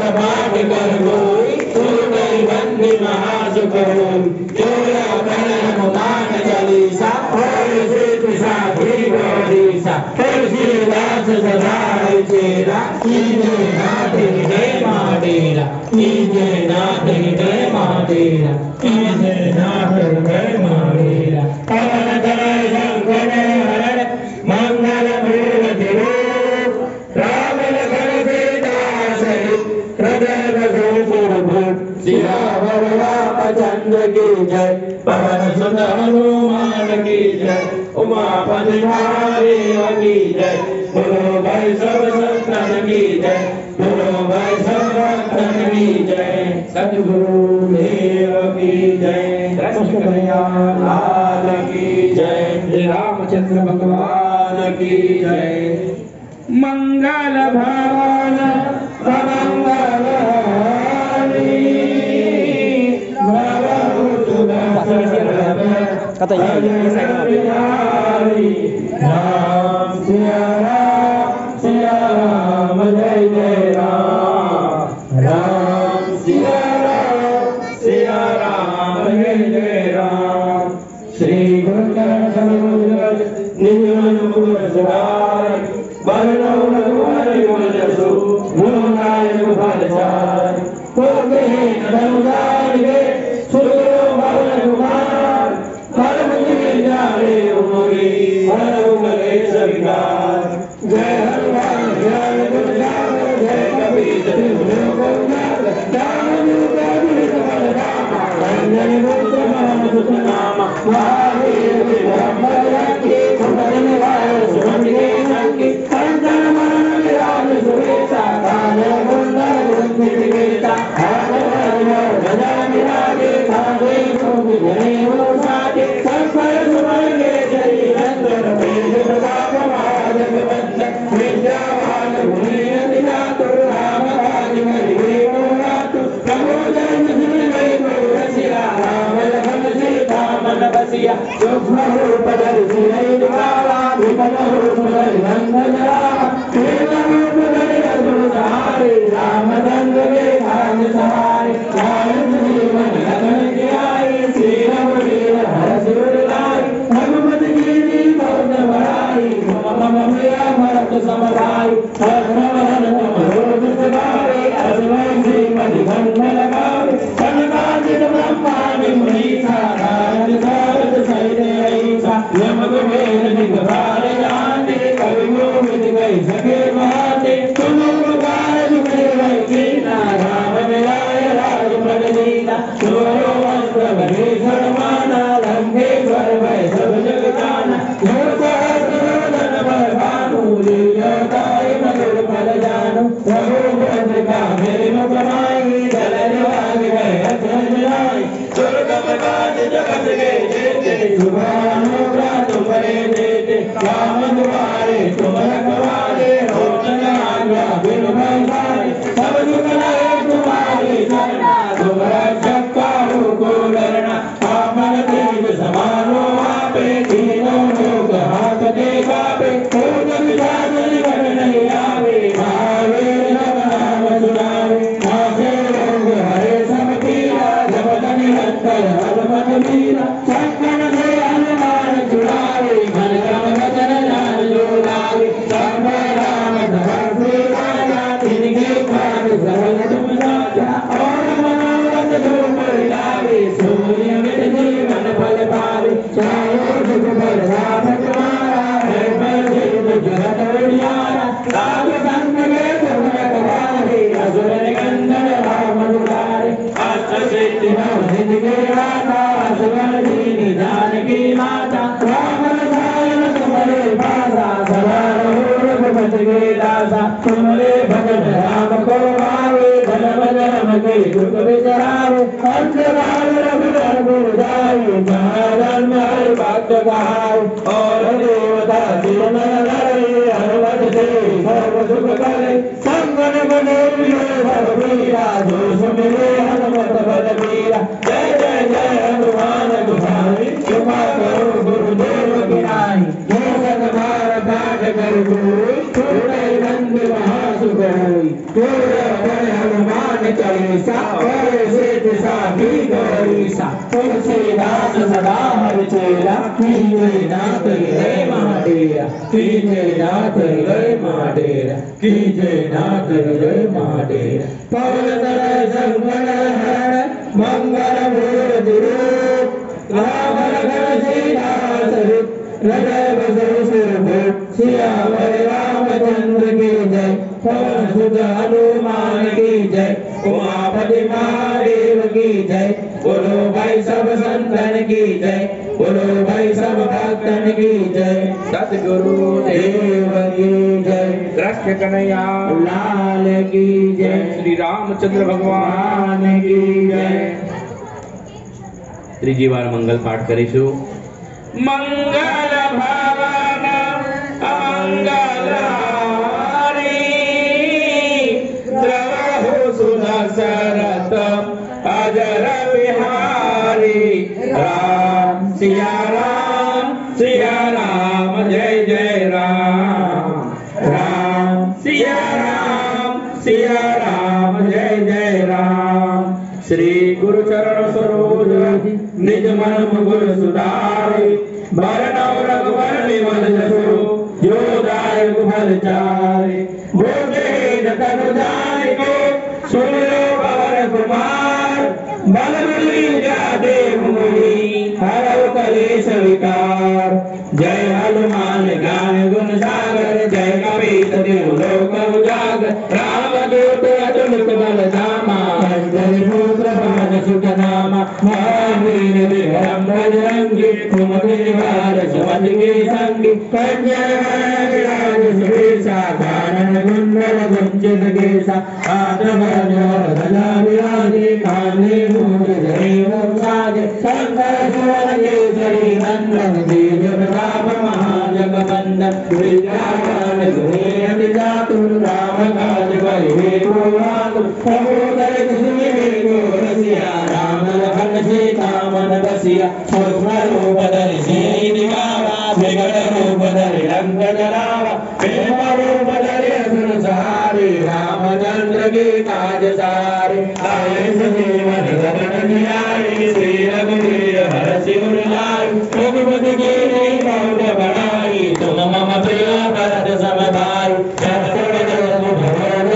पाठ कर कोई सुनकर बंदी महासुख होई। जोड़ा पढ़े हनुमान चालीसा और सिद्ध साखी गौरीसा। तुलसीदास सदा चेरा कीजे नाथ हृदय माडेरा। कीजे नाथ हृदय माडेरा। कीजे नाथ हृदय माडेरा। पवन तनय संकट हरण मंगल मूर्ति रूप। राम लखन सीता सहित हृदय रघुपुर। सियावर रामचंद्र की जय। पवन सुत हनुमान की जय। उमापति महादेव की जय। बोलो भाई सब संतन की जय। बोलो भाई सब भक्तन की जय। सद्गुरु देव की जय। कृष्ण कन्हैया लाल की जय। श्री रामचंद्र भगवान की जय। मंगल भवन मंगल kata ini saya Ram Siya Ram जय जय राम। राम सिया राम जय जय राम। श्री गुरु चरण सरोज निज मन मुकुर सुधारि। बरनौ रघुवर विमल जसु गुरु नायक फल चारि। होते धनुधार के सुरगुरु भवन कुमार। परम जिमि जाने उमरी हरहु कलेश विकार। जय हनुमान ज्ञान गुण सागर। जय कपीस तिहुँ लोक उजागर। रामदूत अतुलित बल धामा। अंजनी पुत्र पवन सुत नामा। महावीर विक्रम बजरंगी। कुमति निवार सुमति के संगी। कंचन बरन विराज सुबेसा। कानन कुंडल कुंचित केसा। हाथ वज्र ध्वजा विराजे। कांधे मूँज जनेऊ साजे। संकर सुमन केसरी नंदन। तेज प्रताप महाजगवंदन। विद्यावान गुणी अति चातुर। राम काज करिबे को आतुर। प्रभु चरण धरि को रसिया। राम लखन सीता मन बसिया। सूक्ष्म रूप धरि सिरहि दिखावा। विकट रूप धरि अंग जरावा। तीव्र रूप धरि असुर सहारे। रामचंद्र के काज सहारे। लालन जीवन लखन जियाए। श्री रघुवीर हरषि उर लाए। रघुपति कीन्ही बहुत बड़ाई। मम प्रिय भरत सम भाई। सहस्र वदन तुम रोज सुभाए। अस वै श्रीमति कंठ लगावे। सनकादिक ब्रह्मादि मुनीसा। नारद सारद सहित अहिसा। यम कुबेर दिगंबर जाते। कवि कोविद कहि सके बहाते। तुम उपकार सुखदेव कीना। राम मिलाय राजपद दीना। सोयो मंत्र भीषण माना। लंकेश्वर भय सब जग जाना। जो सहस्रवदन बल भानु। लील्योताय मधुर फल जानू। रघुपति का मेरे मुख माहि। जल निवास गए अचरज जाहि। दुर्गम काज जगत के जेते। शुभ अनुग्रह तुम्हारे देते। राम दुआरे तुम रखवारे। होत न आज्ञा बिनु पैसारे। सब सुख लहे तुम्हारी शरणा। तुम रक्षक काहू को डरना। आपन तेज समारो आपे। तीनों लोक हांकते कांपे। भूत पिशाच निकट नहीं आवे। महावीर जब नाम सुनावे। नासे रोग हरे सब पीरा। जपत निरंतर हनुमत वीरा। संकट से हनुमान छुड़ावे। मन क्रम वचन ध्यान जो लावे। सब राम धर्म से राजा। तिनके काज सकल तुम साजा। और मनोरथ जो कोई लावे। सूर्य मित जीवन फल पावे। चारों जुग पर राम तुम्हारा। है प्रसिद्ध जगत उजियारा। राम संग के तुम रखवारे। असुर निकंदन राम दुलारे। अष्ट सिद्धि नव निधि के दाता। असवर दीन जानकी माता। राम रसायन तुम्हारे पासा। सदा रहो रघुपति के दासा। तुम्हारे भजन राम को भावे। धन बजरम के दुख बिसरावे। अंतकाल रघुवर गुर जाए। जहाँ धर्म हरि भक्त कहाए। और देवता सिर नर धरे। हनुमत से सर्व सुख करे। संकट बने सब वीरा। जो सुमिरे हनुमत बल वीरा। जय जय जय हनुमान गोसाई। कृपा करो गुरुदेव की नाई। जो सत बार पाठ कर कोई। छूटे बंद महासुख होई। जो हनुमान हनुमान चालीसा और सिद्ध साधी गौरीसा तुलसीदास सदा हरिचेला कीजय नाथ हृदय महाडेरा कीजय नाथ हृदय महाडेरा कीजय नाथ हृदय महाडेरा पवन तनय संकट हरण मंगल मूर्ति रूप राम लखन सीता सहित हृदय बसु सुरभूप सियावर रामचंद्र की जय पवन सुत हनुमान की जय उमापति महादेव की जय बोलो भाई सब संतन की जय बोलो भाई सब भक्तन की जय सतगुरु देव की जय कृष्ण कन्हैया लाल की जय श्री रामचंद्र भगवान भगवान की जय त्रीजी बार मंगल पाठ करीशु मंगल भवन अमंगल हारी द्रवहु सुदशरथ अजर बिहारी राम सिया राम जय जय राम राम सिया राम जय जय राम श्री गुरु चरण सरोज निज मन मुकुर सुधारि बरनौ रघुवर विमल जसु जो दायक फल चारि बुद्धिहीन तनु जानिके सुन लो पवन कुमार बल बुद्धि जादे मुनि हरौ कलेश विकार जय हनुमान ज्ञान गुण सागर जय कपीस तिहु लोक उजागर रामदूत अतुलित बल धामा अंजनी पुत्र पवन सुत नामा महावीर विक्रम बजरंगी कुमति निवार सुमति के संगी कंचन विराज सुबेसा कानन कुंडल कुंचित केसा ध्वजा विराजे कांधे मूंज जनेऊ साजे शंकर सुवन केसरी नंदन तेज प्रताप महाजगवंदन विद्यावान गुणी जातुर राम काज करिबेको आतुर प्रभुदर कुसुमिबेको रसिया राम लखन सीता मन बसिया सूक्ष्म रूप धरि सिंह दिखावा विकट रूप धरि लंक जरावा प्रेम रूप धरि असुर सहारे रामचंद्र के काज सारे आए सजीवन गगन न्यायी श्री रघुवीर हरषि उर लाए रघुपति की बहुत बड़ाई तुम मम प्रिय भरत सम भाई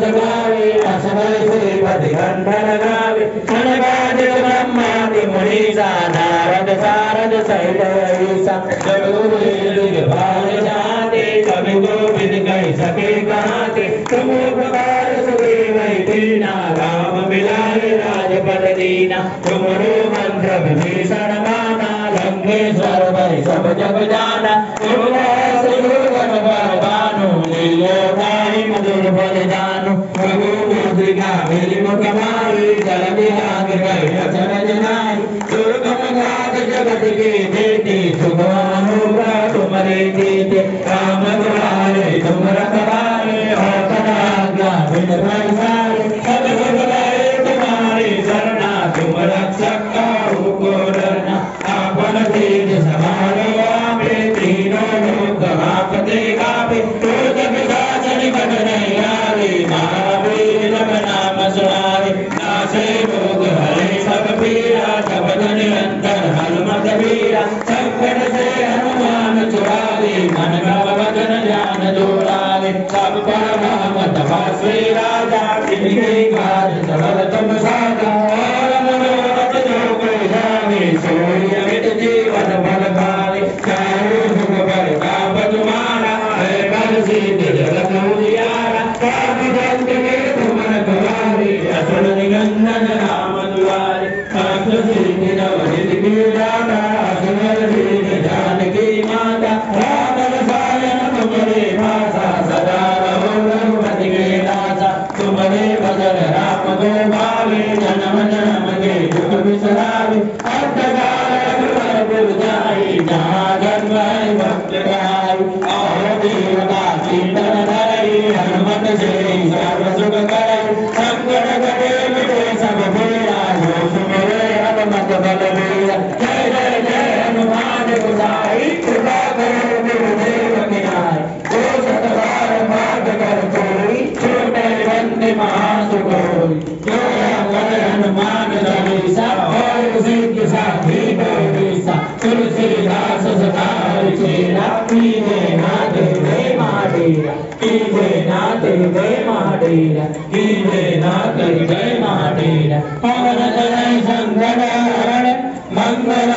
सगावे असमय श्रीपति कंठ लगावे सनकाज ब्रह्मादि मुनीसा नारद सारद सहित ईसा जब गुरु भाव जाते कवि गोविंद कह सके कहते तुम उपकार सुग्रीव दीना राम मिलाए राजपद दीना तुमरो मंत्र विभीषण माना लंकेश्वर भय सब जग जाना बानु लीलो गाय मधुर फल जानू रघुमुद्रिका मेरी मुखमारी जल विराग गए अचर जनाई दुर्गम घाट जगत के देते शुभ अनुग्रह तुम्हारे देते राम दुलारे तुम रखवारे और तनाज्ञा बिन पैसारे सब जग गए तुम्हारे शरणा तुम रक्षक काहू को डरना आपन तेज समारो आपे तीनों लोक आपते गावे तो जग साजन कट नहीं आवे महावीर जब नाम सुनावे नासे रोग हरे सब पीड़ा जपत निरंतर हनुमत वीरा संकट से हनुमान छुड़ावे मन भव वचन ध्यान जोड़ावे सब पर राम तपा श्री राजा तिनके काज सबल तुम साजा और मनोरथ जो कोई जावे सोई अमित जीवन फल पावे चारों सुख पर ताप तुम्हारा है बल सिद्ध जगत उजियारा पाप दंड के तुम रखवारे असुर निकंदन राम दुआरे अष्ट सिद्धि नवनिधि की दाता असुर दीन जानकी माता राम रसायन तुम्हारे भाषा सदा रहो रघुपति के दासा तुम्हारे भजन राम को भावे जन्म जन्म के दुख बिसरावे अंतकाल रघुवर पुर जाई जहाँ जन्म है भक्त गाई और देवता चिंतन धरई हनुमत से सर्व सुख करई संकट कटे मिटे सब पीड़ा जो सुमिरे हनुमत बल वीरा जय जय जय हनुमान गोसाई कृपा करो गुरुदेव की नाई जो सत बार पाठ कर चोरी छूटे बंदी महासुख होई महावीर की जय नाथ की जय महावीर पवन तनय संकट हरण मंगल